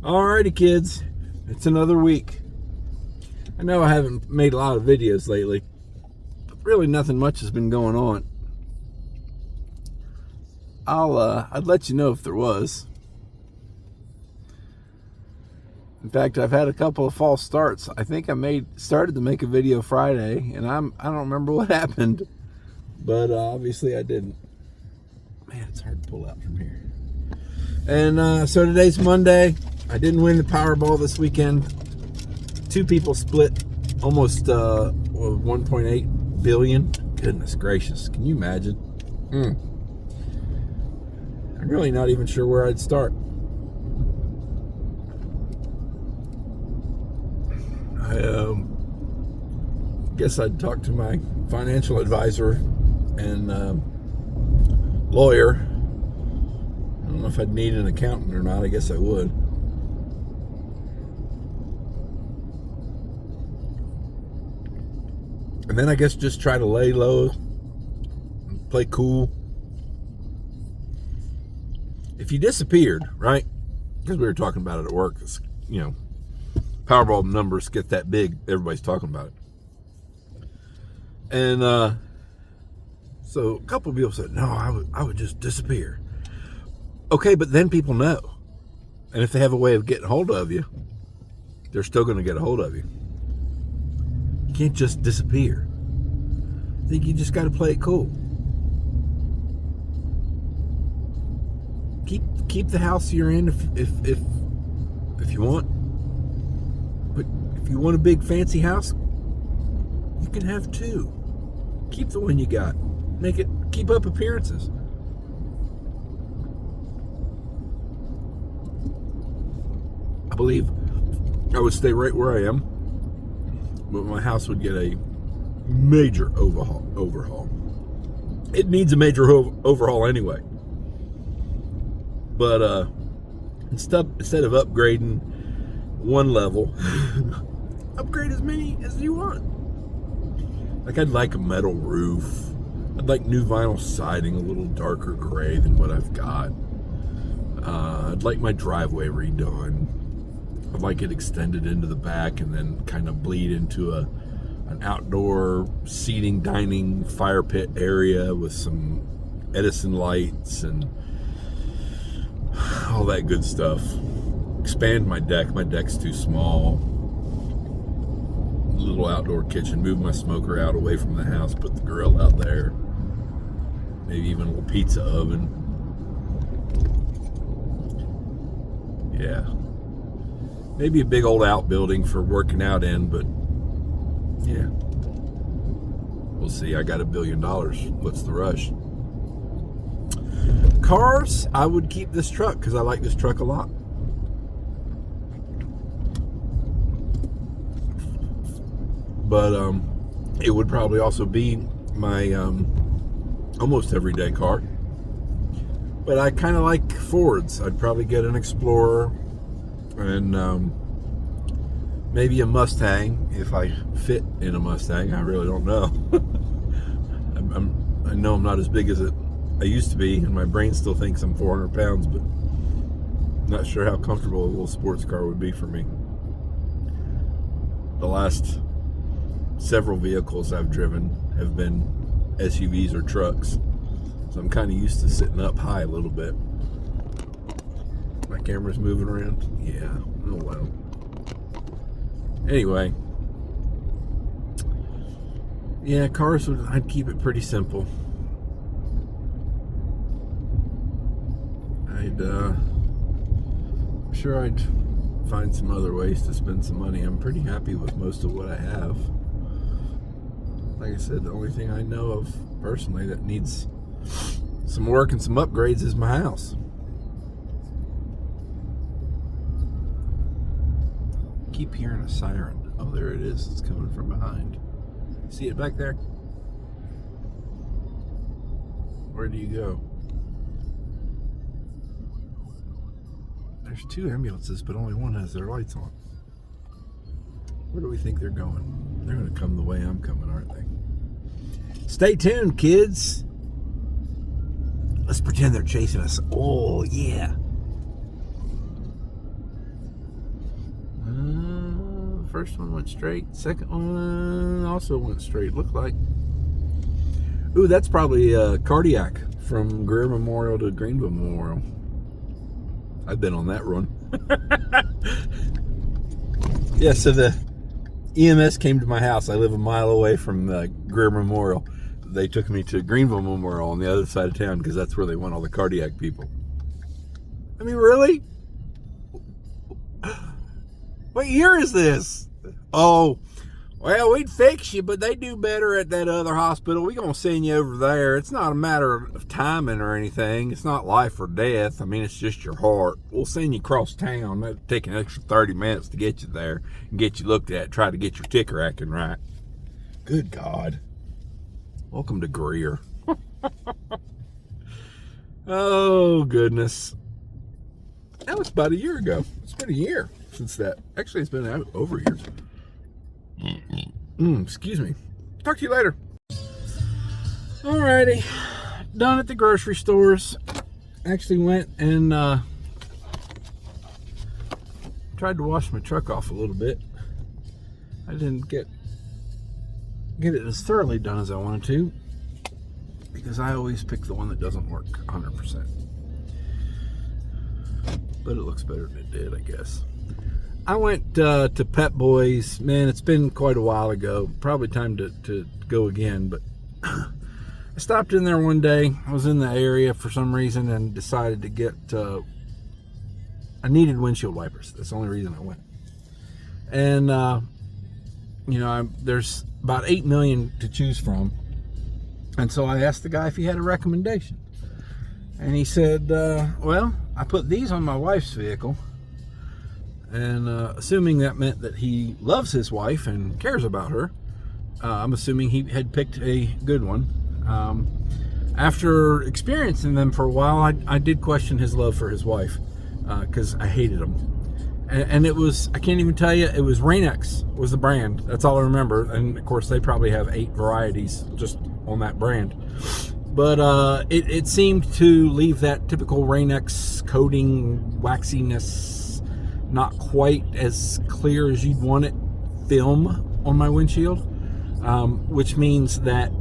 Alrighty, kids. It's another week. I know I haven't made a lot of videos lately, but really nothing much has been going on. I'd let you know if there was. In fact, I've had a couple of false starts. I think I started to make a video Friday, and I don't remember what happened, but obviously I didn't. Man, it's hard to pull out from here. And so today's Monday. I didn't win the Powerball this weekend. Two people split almost 1.8 billion. Goodness gracious, can you imagine? I'm really not even sure where I'd start. I guess I'd talk to my financial advisor and lawyer. I don't know if I'd need an accountant or not. I guess I would. And then I guess just try to lay low, play cool. If you disappeared, right? Because we were talking about it at work. You know, Powerball numbers get that big, everybody's talking about it. And so a couple of people said, no, I would just disappear. Okay, but then people know. And if they have a way of getting a hold of you, they're still going to get a hold of you. You can't just disappear. I think you just got to play it cool. Keep the house you're in if you want. But if you want a big fancy house, you can have two. Keep the one you got. Keep up appearances. I believe I would stay right where I am, but my house would get a major overhaul. It needs a major overhaul anyway. But instead of upgrading one level, upgrade as many as you want. Like, I'd like a metal roof. I'd like new vinyl siding, a little darker gray than what I've got. I'd like my driveway redone. I'd like it extended into the back and then kind of bleed into an outdoor seating, dining, fire pit area with some Edison lights and all that good stuff. Expand my deck. My deck's too small. Little outdoor kitchen. Move my smoker out away from the house. Put the grill out there. Maybe even a little pizza oven. Yeah. Maybe a big old outbuilding for working out in, but yeah. We'll see. I got $1 billion. What's the rush? Cars, I would keep this truck because I like this truck a lot. But it would probably also be my almost everyday car. But I kind of like Fords. I'd probably get an Explorer and maybe a Mustang if I fit in a Mustang. I really don't know. I know I'm not as big as I used to be, and my brain still thinks I'm 400 pounds, but I'm not sure how comfortable a little sports car would be for me. The last several vehicles I've driven have been SUVs or trucks, so I'm kind of used to sitting up high a little bit. My camera's moving around. Yeah, oh well. Anyway, yeah, cars I'd keep it pretty simple. I'm sure I'd find some other ways to spend some money. I'm pretty happy with most of what I have. Like I said, the only thing I know of personally that needs some work and some upgrades is my house. Keep hearing a siren. Oh, there it is. It's coming from behind. See it back there? Where do you go? There's two ambulances, but only one has their lights on. Where do we think they're going? They're going to come the way I'm coming, aren't they? Stay tuned, kids. Let's pretend they're chasing us. Oh, yeah. First one went straight. Second one also went straight. Looked like. Ooh, that's probably cardiac from Greer Memorial to Greenville Memorial. I've been on that run. Yeah, so the EMS came to my house. I live a mile away from Greer Memorial. They took me to Greenville Memorial on the other side of town because that's where they want all the cardiac people. I mean, really? What year is this? Oh, well, we'd fix you, but they do better at that other hospital. We're going to send you over there. It's not a matter of timing or anything. It's not life or death. I mean, it's just your heart. We'll send you across town. That'll take an extra 30 minutes to get you there and get you looked at, try to get your ticker acting right. Good God. Welcome to Greer. Oh, goodness. That was about a year ago. It's been a year since that. Actually, it's been over a year. Excuse me. Talk to you later. Alrighty. Done at the grocery stores. Actually went and tried to wash my truck off a little bit. I didn't get it as thoroughly done as I wanted to, because I always pick the one that doesn't work 100%. But it looks better than it did, I guess. I went to Pep Boys. Man, it's been quite a while ago. Probably time to go again, but I stopped in there one day. I was in the area for some reason and decided to get I needed windshield wipers. That's the only reason I went. And you know, there's about 8 million to choose from, and so I asked the guy if he had a recommendation, and he said, well, I put these on my wife's vehicle, and assuming that meant that he loves his wife and cares about her, I'm assuming he had picked a good one. After experiencing them for a while, I did question his love for his wife, because I hated him. And it was, I can't even tell you, it was Rain-X was the brand. That's all I remember. And of course, they probably have 8 varieties just on that brand. But it seemed to leave that typical Rain-X coating, waxiness, not quite as clear as you'd want it, film on my windshield. Which means that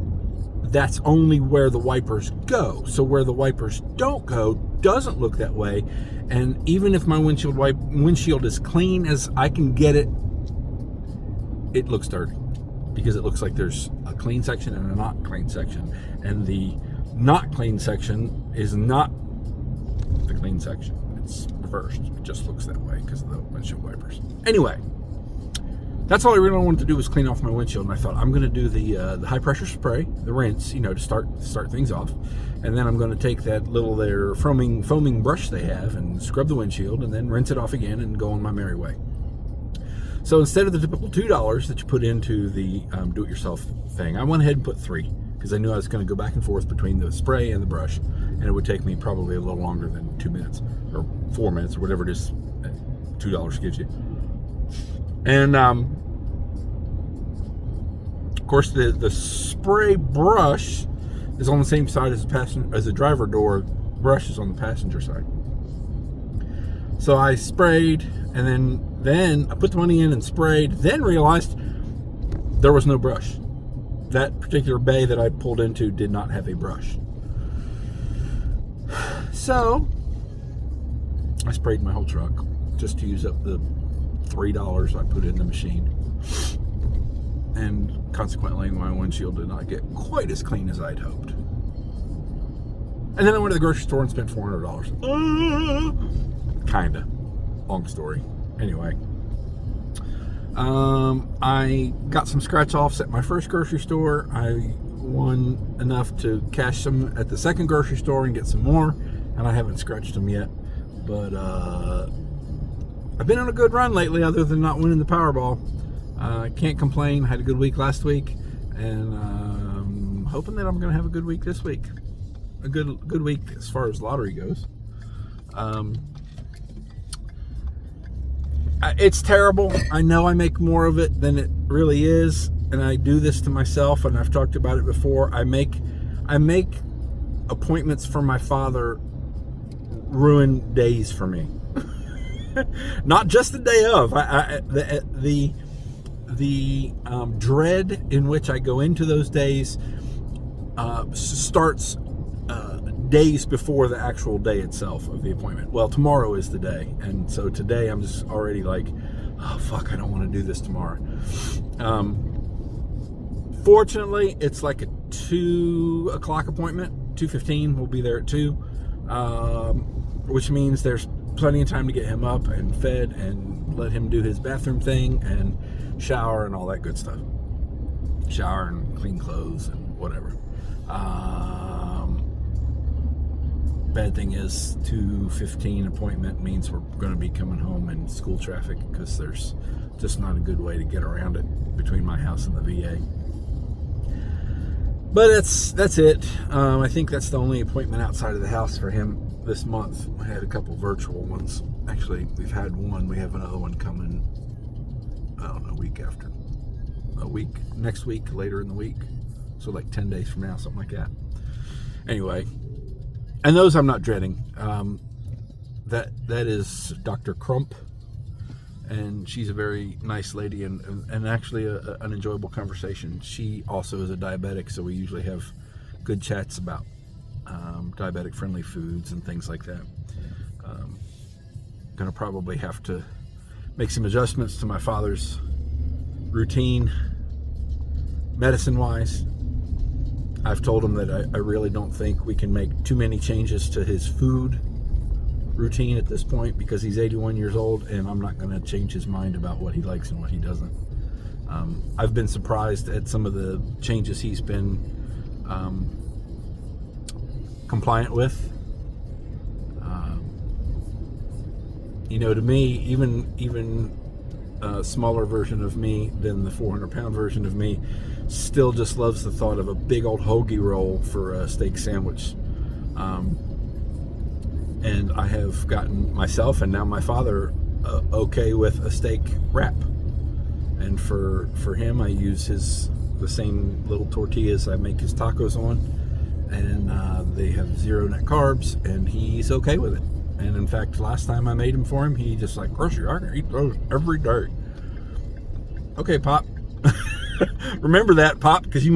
that's only where the wipers go. So where the wipers don't go doesn't look that way. And even if my windshield is clean as I can get it, it looks dirty, because it looks like there's a clean section and a not clean section, and the not clean section is not the clean section. It's reversed. It just looks that way because of the windshield wipers. Anyway, that's all I really wanted to do was clean off my windshield, and I thought I'm going to do the high pressure spray, the rinse, you know, to start things off, and then I'm going to take that little their foaming brush they have and scrub the windshield, and then rinse it off again and go on my merry way. So instead of the typical $2 that you put into the do-it-yourself thing, I went ahead and put $3, because I knew I was going to go back and forth between the spray and the brush, and it would take me probably a little longer than 2 minutes or 4 minutes or whatever it is $2 gives you. And of course, the spray brush is on the same side as the driver door brush is on the passenger side. So I sprayed, and then I put the money in and sprayed, then realized there was no brush. That particular bay that I pulled into did not have a brush. So I sprayed my whole truck just to use up the $3 I put in the machine. And consequently, my windshield did not get quite as clean as I'd hoped. And then I went to the grocery store and spent $400. Kinda. Long story. Anyway. I got some scratch-offs at my first grocery store. I won enough to cash some at the second grocery store and get some more. And I haven't scratched them yet. But, I've been on a good run lately, other than not winning the Powerball. Can't complain. Had a good week last week, and hoping that I'm going to have a good week this week. A good week as far as lottery goes. It's terrible. I know I make more of it than it really is, and I do this to myself. And I've talked about it before. I make appointments for my father ruin days for me. Not just the day of. the dread in which I go into those days starts days before the actual day itself of the appointment. Well, tomorrow is the day, and so today I'm just already like, oh fuck, I don't want to do this tomorrow. Fortunately, it's like a 2 o'clock appointment. 2:15. We'll be there at 2, which means there's plenty of time to get him up and fed and let him do his bathroom thing and shower and all that good stuff. Shower and clean clothes and whatever. Bad thing is 2:15 appointment means we're going to be coming home in school traffic because there's just not a good way to get around it between my house and the VA. But that's it. I think that's the only appointment outside of the house for him this month. We had a couple virtual ones. Actually, we've had one. We have another one coming, I don't know, next week, later in the week. So like 10 days from now, something like that. Anyway, and those I'm not dreading. That is Dr. Crump, and she's a very nice lady and actually an enjoyable conversation. She also is a diabetic, so we usually have good chats about diabetic friendly foods and things like that. Gonna probably have to make some adjustments to my father's routine medicine wise. I've told him that I really don't think we can make too many changes to his food routine at this point because he's 81 years old and I'm not going to change his mind about what he likes and what he doesn't. I've been surprised at some of the changes he's been compliant with. To me, even a smaller version of me than the 400-pound version of me still just loves the thought of a big old hoagie roll for a steak sandwich. And I have gotten myself and now my father okay with a steak wrap. And for him, I use the same little tortillas I make his tacos on, and they have 0 net carbs, and he's okay with it. And in fact, last time I made them for him, he just like, Hershey, I can eat those every day. Okay, Pop. Remember that, Pop, because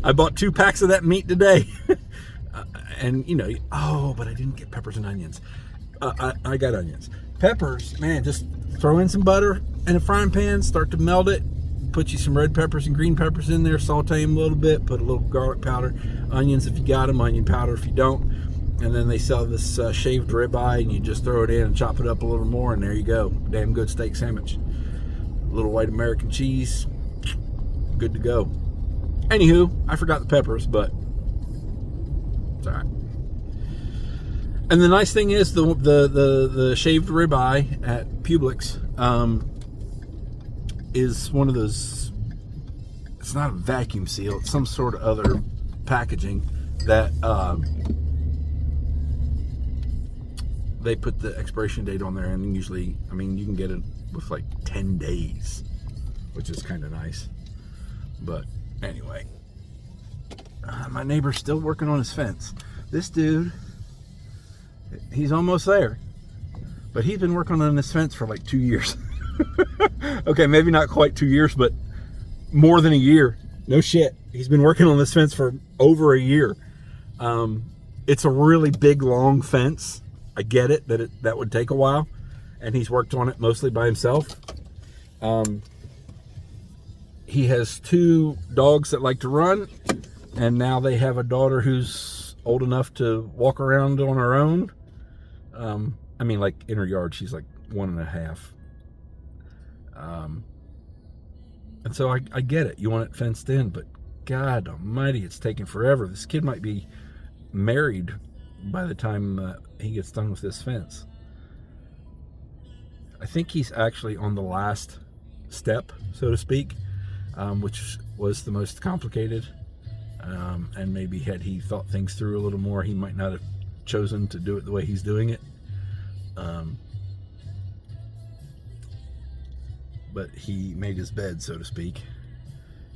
I bought 2 packs of that meat today. And but I didn't get peppers and onions. I got onions. Peppers, man, just throw in some butter in a frying pan, start to melt it, put you some red peppers and green peppers in there, saute them a little bit, put a little garlic powder, onions if you got them, onion powder if you don't, and then they sell this shaved ribeye, and you just throw it in and chop it up a little more, and there you go. Damn good steak sandwich. A little white American cheese, good to go. Anywho, I forgot the peppers, but it's all right. And the nice thing is the shaved ribeye at Publix is one of those. It's not a vacuum seal. It's some sort of other packaging that they put the expiration date on there, and usually, you can get it with like 10 days, which is kind of nice. But anyway, my neighbor's still working on his fence. This dude, he's almost there, but he's been working on this fence for like 2 years. Okay, maybe not quite 2 years, but more than a year. No shit. He's been working on this fence for over a year. It's a really big, long fence. I get it that would take a while, and he's worked on it mostly by himself. He has 2 dogs that like to run, and now they have a daughter who's old enough to walk around on her own. Like in her yard, she's like 1.5. And so I get it. You want it fenced in, but God almighty, it's taking forever. This kid might be married by the time he gets done with this fence. I think he's actually on the last step, so to speak, which was the most complicated. And maybe had he thought things through a little more, he might not have chosen to do it the way he's doing it. But he made his bed, so to speak.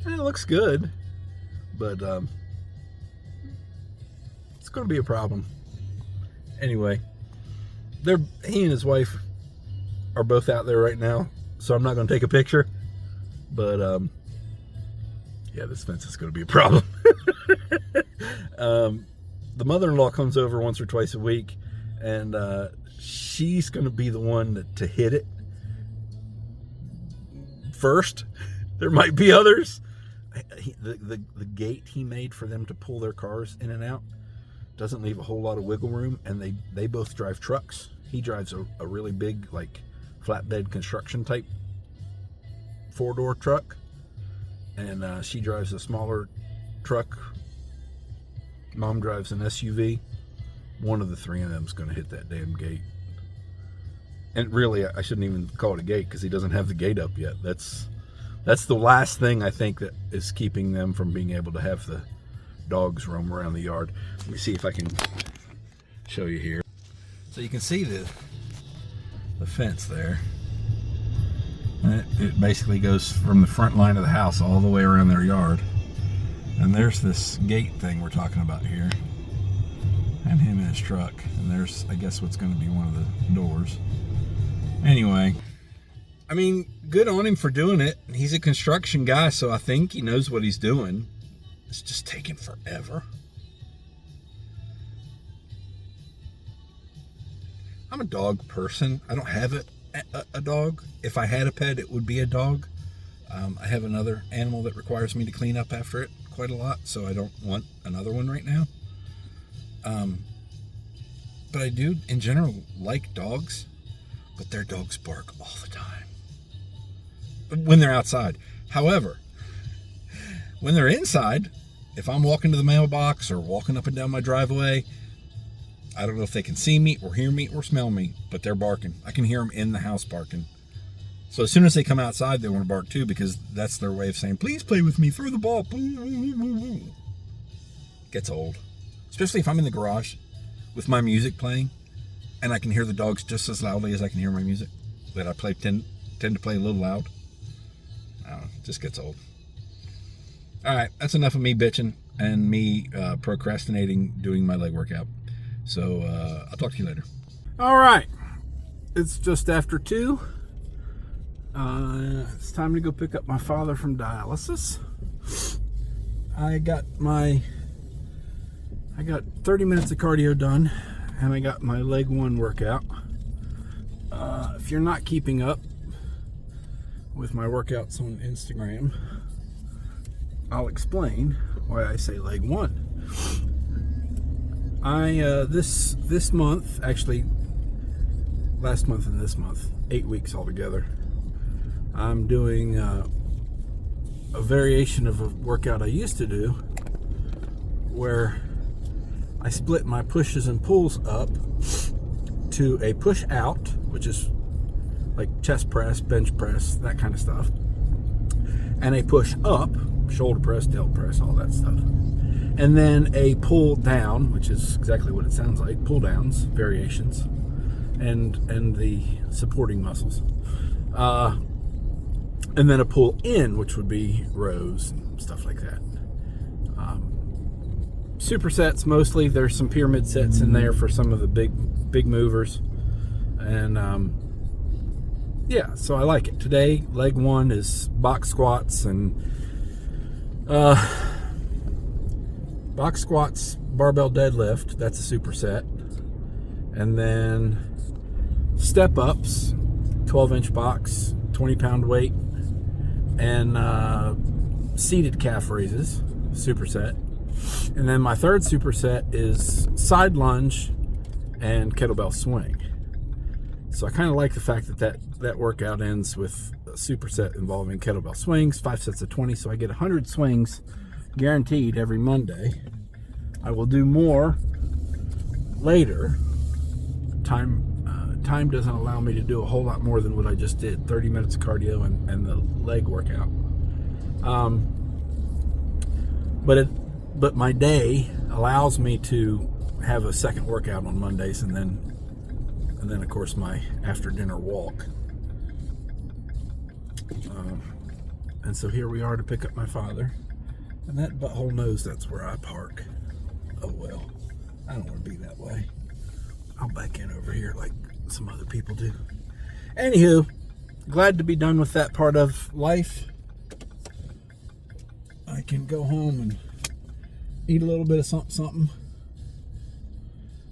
And it looks good, but it's going to be a problem. Anyway, he and his wife are both out there right now, so I'm not going to take a picture. But yeah, this fence is going to be a problem. The mother-in-law comes over once or twice a week, and she's going to be the one to hit it first. There might be others. The gate he made for them to pull their cars in and out doesn't leave a whole lot of wiggle room, and they both drive trucks. He drives a really big, like, flatbed construction type 4-door truck, and she drives a smaller truck. Mom drives an SUV. One of the three of them is going to hit that damn gate. And really, I shouldn't even call it a gate because he doesn't have the gate up yet. That's the last thing I think that is keeping them from being able to have the dogs roam around the yard. Let me see if I can show you here. So you can see the fence there. And it basically goes from the front line of the house all the way around their yard. And there's this gate thing we're talking about here. And him in his truck. And there's, I guess, what's going to be one of the doors. Anyway, I mean, good on him for doing it. He's a construction guy, so I think he knows what he's doing. It's just taking forever. I'm a dog person. I don't have a dog. If I had a pet, it would be a dog. I have another animal that requires me to clean up after it quite a lot, so I don't want another one right now. But I do, in general, like dogs, but their dogs bark all the time when they're outside. However, when they're inside, if I'm walking to the mailbox or walking up and down my driveway, I don't know if they can see me or hear me or smell me, but they're barking. I can hear them in the house barking. So as soon as they come outside, they want to bark too, because that's their way of saying, please play with me, throw the ball. Gets old. Especially if I'm in the garage with my music playing and I can hear the dogs just as loudly as I can hear my music that I tend to play a little loud. I don't know, it just gets old. All right, that's enough of me bitching and me procrastinating doing my leg workout. So I'll talk to you later. All right, it's just after 2. It's time to go pick up my father from dialysis. I got 30 minutes of cardio done, and I got my leg 1 workout. If you're not keeping up with my workouts on Instagram, I'll explain why I say leg 1. This month, actually last month and this month, 8 weeks altogether, I'm doing a variation of a workout I used to do where I split my pushes and pulls up to a push out, which is like chest press, bench press, that kind of stuff, and a push up, shoulder press, delt press, all that stuff. And then a pull down, which is exactly what it sounds like, pull downs, variations, and the supporting muscles. And then a pull in, which would be rows and stuff like that. Supersets mostly. There's some pyramid sets in there for some of the big movers. And yeah, so I like it. Today, leg 1 is box squats and box squats, barbell deadlift. That's a superset. And then step ups, 12-inch box, 20-pound weight, and seated calf raises, superset. And then my third superset is side lunge and kettlebell swing. So I kind of like the fact that workout ends with a superset involving kettlebell swings, 5 sets of 20, so I get 100 swings guaranteed every Monday. I will do more later. Time doesn't allow me to do a whole lot more than what I just did, 30 minutes of cardio and the leg workout. But my day allows me to have a second workout on Mondays, and then of course my after dinner walk. And so here we are to pick up my father, and that butthole knows that's where I park. Oh well, I don't want to be that way. I'll back in over here like some other people do. Anywho, glad to be done with that part of life. I can go home and eat a little bit of something,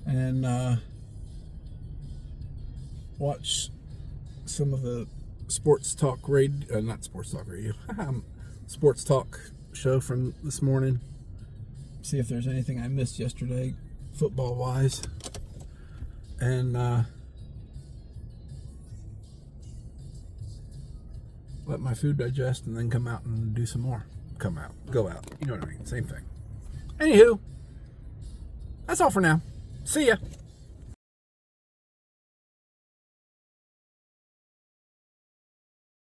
and watch some of the sports talk radio, not sports talk radio, sports talk show from this morning. See if there's anything I missed yesterday, football wise, and let my food digest, and then come out and do some more. Go out. You know what I mean? Same thing. Anywho, that's all for now. See ya.